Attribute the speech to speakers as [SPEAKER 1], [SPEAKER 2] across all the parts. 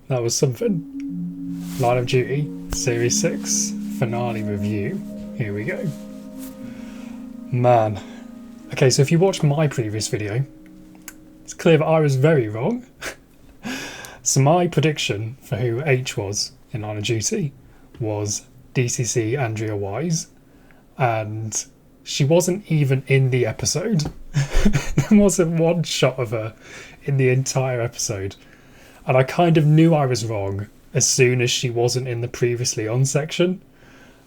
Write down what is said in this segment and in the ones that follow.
[SPEAKER 1] That was something. Line of Duty, Series 6, finale review. Here we go. Man. Okay, so if you watched my previous video, it's clear that I was very wrong. So my prediction for who H was in Line of Duty was DCC Andrea Wise, and she wasn't even in the episode. There wasn't one shot of her in the entire episode. And I kind of knew I was wrong as soon as she wasn't in the previously on section.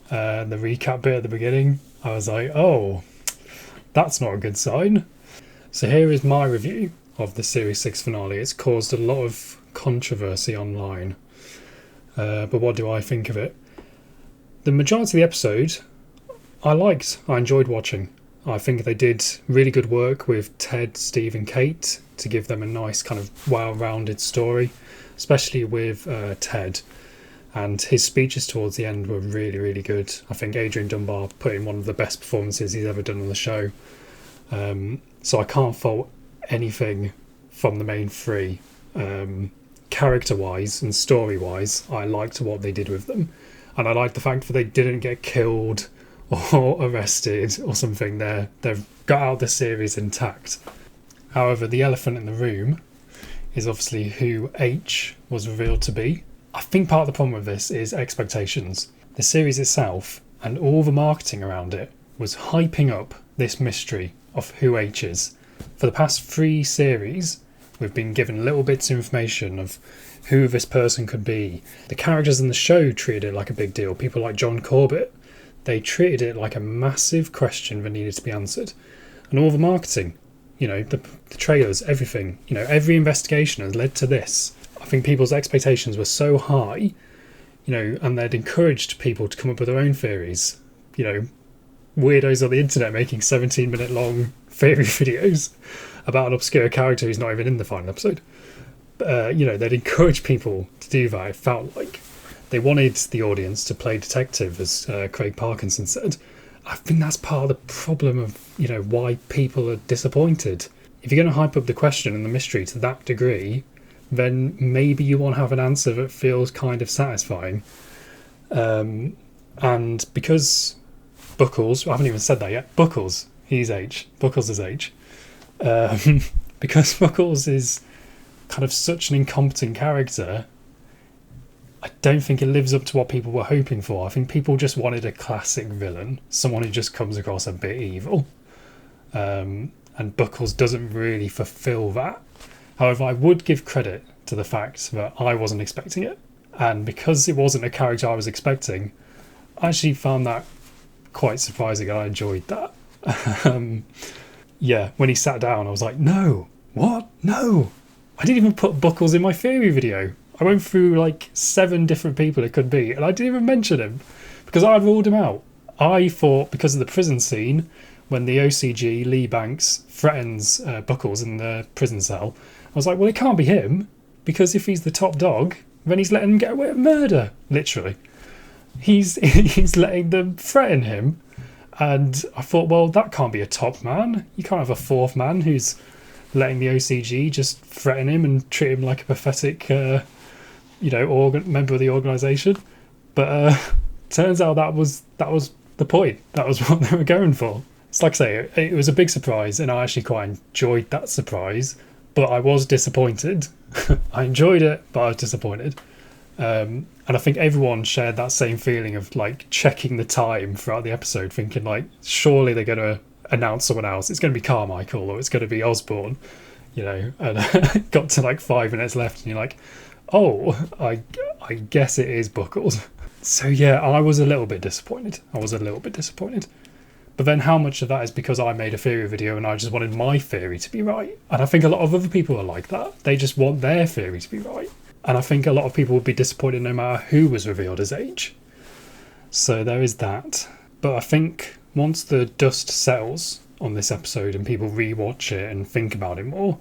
[SPEAKER 1] The recap bit at the beginning, I was like, oh, that's not a good sign. So here is my review of the Series 6 finale. It's caused a lot of controversy online. But what do I think of it? The majority of the episode, I enjoyed watching. I think they did really good work with Ted, Steve and Kate to give them a nice kind of well-rounded story, especially with Ted. And his speeches towards the end were really, really good. I think Adrian Dunbar put in one of the best performances he's ever done on the show. So I can't fault anything from the main three. Character-wise and story-wise, I liked what they did with them. And I liked the fact that they didn't get killed or arrested or something. They've got out the series intact. However, the elephant in the room is obviously who H was revealed to be. I think part of the problem with this is expectations. The series itself and all the marketing around it was hyping up this mystery of who H is. For the past 3 series, we've been given little bits of information of who this person could be. The characters in the show treated it like a big deal. People like John Corbett, they treated it like a massive question that needed to be answered. And all the marketing, the trailers, everything, every investigation has led to this. I think people's expectations were so high, and they'd encouraged people to come up with their own theories. Weirdos on the internet making 17-minute long theory videos about an obscure character who's not even in the final episode. They'd encourage people to do that. It felt like they wanted the audience to play detective, as Craig Parkinson said. I think that's part of the problem of, why people are disappointed. If you're going to hype up the question and the mystery to that degree, then maybe you want to have an answer that feels kind of satisfying. And because Buckles, I haven't even said that yet, Buckles, he's H. Buckles is H. Because Buckles is kind of such an incompetent character, I don't think it lives up to what people were hoping for. I think people just wanted a classic villain, someone who just comes across a bit evil. And Buckles doesn't really fulfill that. However, I would give credit to the fact that I wasn't expecting it. And because it wasn't a character I was expecting, I actually found that quite surprising and I enjoyed that. When he sat down, I was like, no, what? No. I didn't even put Buckles in my theory video. I went through like 7 different people it could be, and I didn't even mention him because I ruled him out. I thought because of the prison scene, when the OCG, Lee Banks, threatens Buckles in the prison cell, I was like, well, it can't be him, because if he's the top dog, then he's letting him get away with murder, literally. He's letting them threaten him, and I thought, well, that can't be a top man. You can't have a 4th man who's letting the OCG just threaten him and treat him like a pathetic member of the organisation. But turns out that was the point. That was what they were going for. It's like I say, it was a big surprise, and I actually quite enjoyed that surprise. But I was disappointed. I enjoyed it, but I was disappointed. And I think everyone shared that same feeling of like checking the time throughout the episode, thinking like, surely they're going to announce someone else. It's going to be Carmichael or it's going to be Osborne, and got to like 5 minutes left and you're like, oh, I guess it is Buckles. So yeah, I was a little bit disappointed. But then how much of that is because I made a theory video and I just wanted my theory to be right? And I think a lot of other people are like that. They just want their theory to be right. And I think a lot of people would be disappointed no matter who was revealed as H. So there is that. But I think once the dust settles on this episode and people rewatch it and think about it more,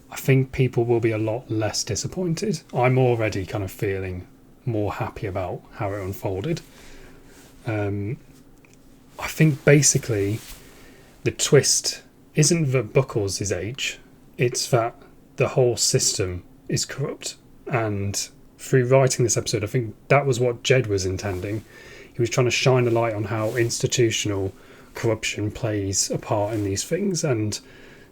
[SPEAKER 1] I think people will be a lot less disappointed. I'm already kind of feeling more happy about how it unfolded. I think basically the twist isn't that Buckles is H, it's that the whole system is corrupt. And through writing this episode, I think that was what Jed was intending. He was trying to shine a light on how institutional corruption plays a part in these things, and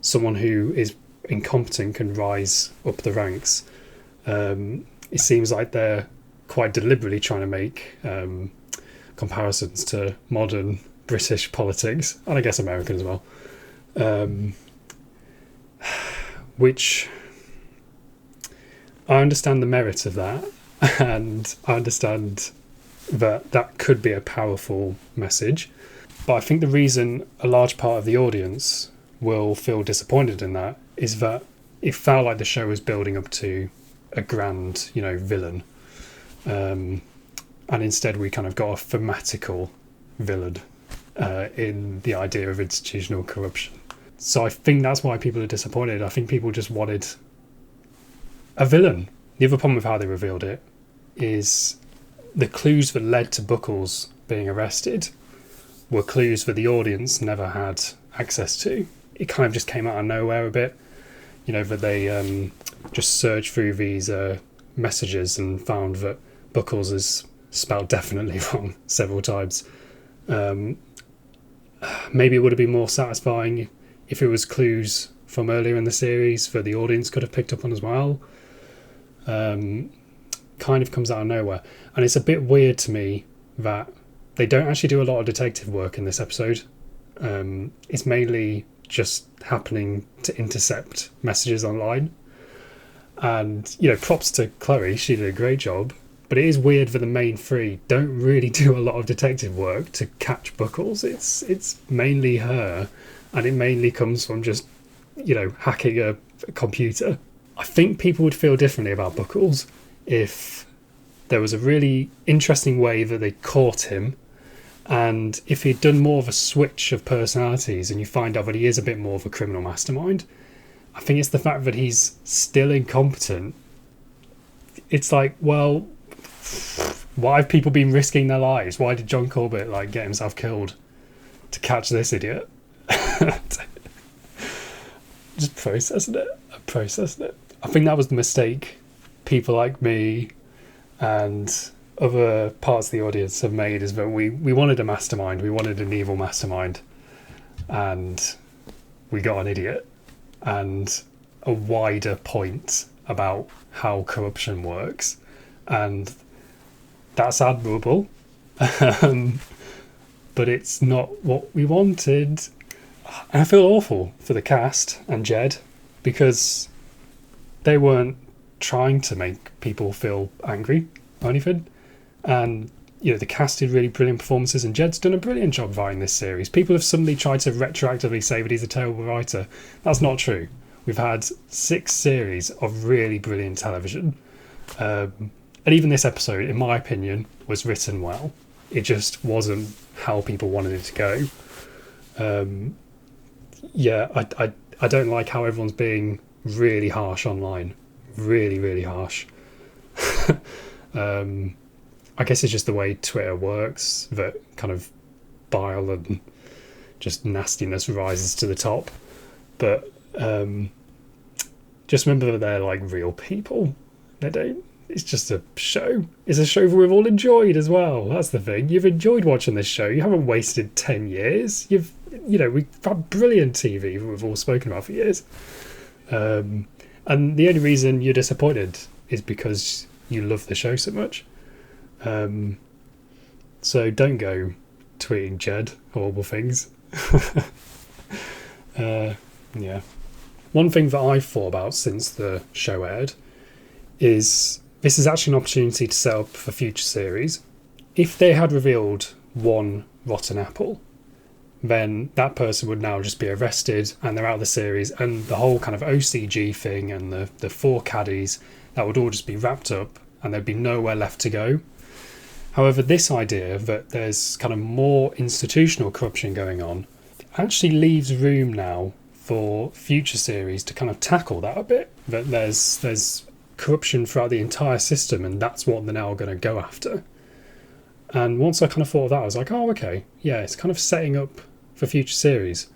[SPEAKER 1] someone who is incompetent can rise up the ranks. It seems like they're quite deliberately trying to make comparisons to modern British politics, and I guess American as well, which I understand the merit of that, and I understand that that could be a powerful message. But I think the reason a large part of the audience will feel disappointed in that is that it felt like the show was building up to a grand, villain. And instead we kind of got a thematical villain in the idea of institutional corruption. So I think that's why people are disappointed. I think people just wanted a villain. The other problem with how they revealed it is the clues that led to Buckles being arrested were clues that the audience never had access to. It kind of just came out of nowhere a bit. That they just searched through these messages and found that Buckles is spelled definitely wrong several times. Maybe it would have been more satisfying if it was clues from earlier in the series that the audience could have picked up on as well. Kind of comes out of nowhere. And it's a bit weird to me that they don't actually do a lot of detective work in this episode. It's mainly just happening to intercept messages online. And, props to Chloe, she did a great job. But it is weird that the main three don't really do a lot of detective work to catch Buckles. It's mainly her, and it mainly comes from just, hacking a computer. I think people would feel differently about Buckles if there was a really interesting way that they caught him, and if he'd done more of a switch of personalities and you find out that he is a bit more of a criminal mastermind. I think it's the fact that he's still incompetent. It's like, well, why have people been risking their lives? Why did John Corbett get himself killed to catch this idiot? Just processing it. I think that was the mistake people like me and other parts of the audience have made, is that we wanted a mastermind, we wanted an evil mastermind, and we got an idiot and a wider point about how corruption works, and that's admirable. But it's not what we wanted. And I feel awful for the cast and Jed, because they weren't trying to make people feel angry or anything. And, the cast did really brilliant performances, and Jed's done a brilliant job writing this series. People have suddenly tried to retroactively say that he's a terrible writer. That's not true. We've had 6 series of really brilliant television. And even this episode, in my opinion, was written well. It just wasn't how people wanted it to go. I don't like how everyone's being really harsh online. Really, really harsh. I guess it's just the way Twitter works, that kind of bile and just nastiness rises to the top. But just remember that they're real people. They don't. It's just a show. It's a show that we've all enjoyed as well. That's the thing. You've enjoyed watching this show. You haven't wasted 10 years. We've had brilliant TV that we've all spoken about for years. And the only reason you're disappointed is because you love the show so much. So don't go tweeting Jed horrible things. One thing that I've thought about since the show aired is this is actually an opportunity to set up for future series. If they had revealed one rotten apple, then that person would now just be arrested and they're out of the series, and the whole kind of OCG thing and the 4 caddies, that would all just be wrapped up and there'd be nowhere left to go. However, this idea that there's kind of more institutional corruption going on actually leaves room now for future series to kind of tackle that a bit, that there's corruption throughout the entire system, and that's what they're now going to go after. And once I kind of thought of that, I was like, oh, okay, yeah, it's kind of setting up for future series.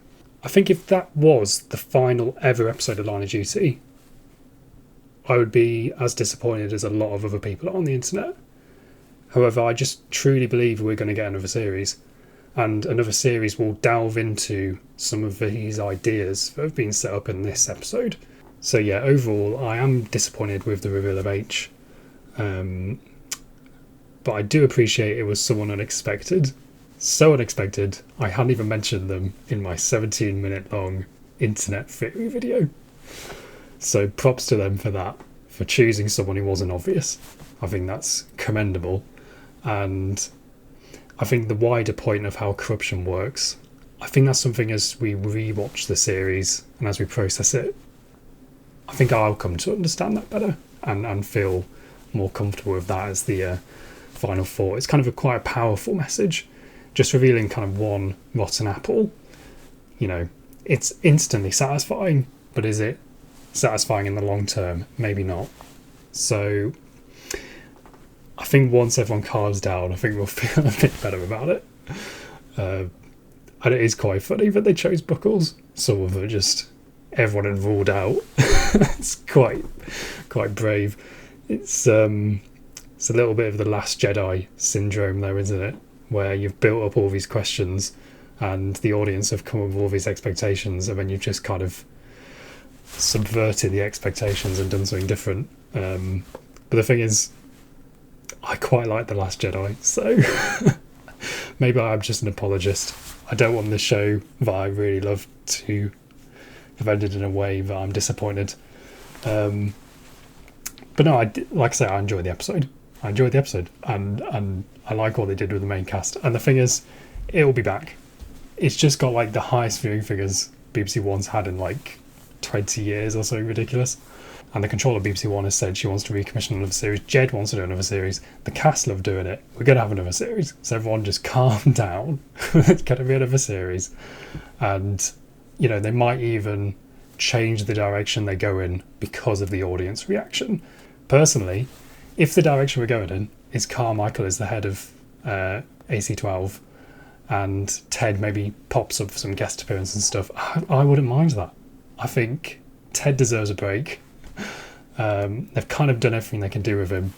[SPEAKER 1] I think if that was the final ever episode of Line of Duty, I would be as disappointed as a lot of other people on the internet. However, I just truly believe we're going to get another series, and another series will delve into some of these ideas that have been set up in this episode. So yeah, overall, I am disappointed with the reveal of H. But I do appreciate it was someone unexpected. So unexpected, I hadn't even mentioned them in my 17-minute long internet theory video. So props to them for that, for choosing someone who wasn't obvious. I think that's commendable. And I think the wider point of how corruption works, I think that's something as we rewatch the series and as we process it, I think I'll come to understand that better and feel more comfortable with that as the final thought. It's kind of quite a powerful message, just revealing kind of one rotten apple. You know, it's instantly satisfying, but is it satisfying in the long term? Maybe not. So I think once everyone calms down, I think we'll feel a bit better about it. And it is quite funny that they chose Buckles. Some of them just everyone had ruled out. It's quite brave. It's a little bit of the Last Jedi syndrome there, isn't it? Where you've built up all these questions and the audience have come up with all these expectations, and then you've just kind of subverted the expectations and done something different. But the thing is, I quite like The Last Jedi, so maybe I'm just an apologist. I don't want the show that I really love to have ended in a way that I'm disappointed. But no, like I say, I enjoyed the episode. And I like what they did with the main cast. And the thing is, it will be back. It's just got like the highest viewing figures BBC One's had in like 20 years or something ridiculous. And the controller of BBC One has said she wants to recommission another series. Jed wants to do another series. The cast love doing it. We're going to have another series. So everyone just calm down. It's going to be another series. And, you know, they might even change the direction they go in because of the audience reaction. Personally, if the direction we're going in is Carmichael as the head of AC-12 and Ted maybe pops up for some guest appearance and stuff, I wouldn't mind that. I think Ted deserves a break. They've kind of done everything they can do with him,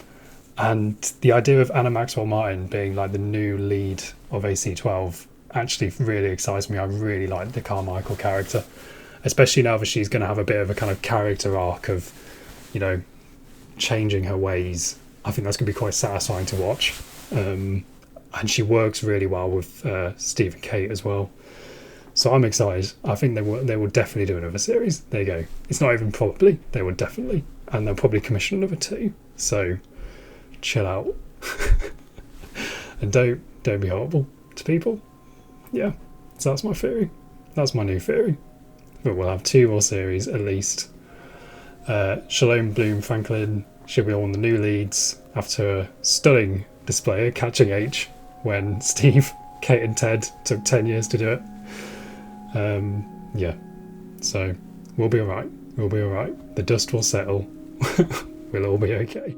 [SPEAKER 1] and the idea of Anna Maxwell Martin being like the new lead of AC-12 actually really excites me. I really like the Carmichael character, especially now that she's going to have a bit of a kind of character arc of, you know, changing her ways. I think that's going to be quite satisfying to watch, and she works really well with Steve and Kate as well. So I'm excited. I think they will definitely do another series. There you go. It's not even probably. They will definitely. And they'll probably commission another 2. So chill out. And don't be horrible to people. Yeah. So that's my theory. That's my new theory. But we'll have 2 more series at least. Shalom, Brune-Franklin should be on the new leads after a stunning display of catching H when Steve, Kate and Ted took 10 years to do it. Yeah, so we'll be alright. The dust will settle. We'll all be okay.